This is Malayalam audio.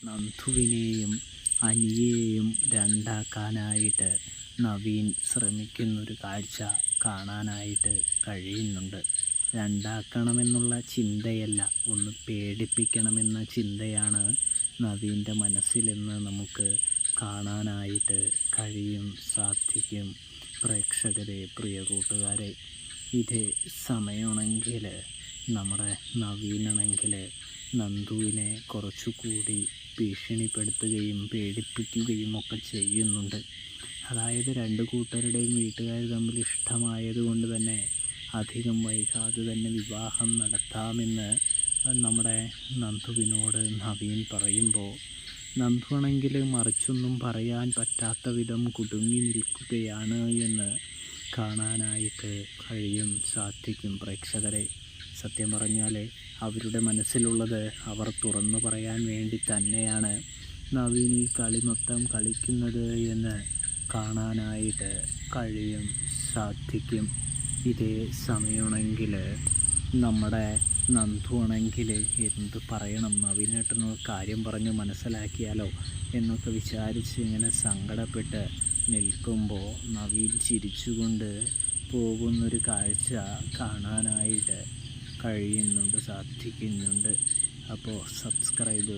നന്ദുവിനെയും അനിയെയും രണ്ടാക്കാനായിട്ട് നവീൻ ശ്രമിക്കുന്നൊരു കാഴ്ച കാണാനായിട്ട് കഴിയുന്നുണ്ട്. രണ്ടാക്കണമെന്നുള്ള ചിന്തയല്ല, ഒന്ന് പേടിപ്പിക്കണമെന്ന ചിന്തയാണ് നവീൻ്റെ മനസ്സിലെന്ന് നമുക്ക് കാണാനായിട്ട് സാധിക്കും. പ്രേക്ഷകരെ, പ്രിയ കൂട്ടുകാരെ, ഇതേ സമയമാണെങ്കിൽ നമ്മുടെ നവീനാണെങ്കിൽ നന്ദുവിനെ കുറച്ചുകൂടി ഭീഷണിപ്പെടുത്തുകയും പേടിപ്പിക്കുകയും ഒക്കെ ചെയ്യുന്നുണ്ട്. അതായത് രണ്ട് കൂട്ടരുടെയും വീട്ടുകാർ തമ്മിൽ ഇഷ്ടമായതുകൊണ്ട് തന്നെ അധികം വൈകാതെ തന്നെ വിവാഹം നടത്താമെന്ന് നമ്മുടെ നന്ദുവിനോട് നവീൻ പറയുമ്പോൾ നന്ദുവാണെങ്കിൽ മറിച്ചൊന്നും പറയാൻ പറ്റാത്ത വിധം കുടുങ്ങി നിൽക്കുകയാണ് എന്ന് കാണാനായിട്ട് സാധിക്കും. പ്രേക്ഷകരെ, സത്യം പറഞ്ഞാൽ അവരുടെ മനസ്സിലുള്ളത് അവർ തുറന്നു പറയാൻ വേണ്ടി തന്നെയാണ് നവീൻ ഈ കളി മൊത്തം കളിക്കുന്നത് എന്ന് കാണാനായിട്ട് സാധിക്കും. ഇതേ സമയമാണെങ്കിൽ നമ്മുടെ നന്ദുവാണെങ്കിൽ എന്ത് പറയണം, നവീനേട്ടനോട് കാര്യം പറഞ്ഞ് മനസ്സിലാക്കിയാലോ എന്നൊക്കെ വിചാരിച്ച് ഇങ്ങനെ സങ്കടപ്പെട്ട് നിൽക്കുമ്പോൾ നവീൻ ചിരിച്ചുകൊണ്ട് പോകുന്നൊരു കാഴ്ച കാണാനായിട്ട് സാധിക്കുന്നുണ്ട്. അപ്പോൾ സബ്സ്ക്രൈബ്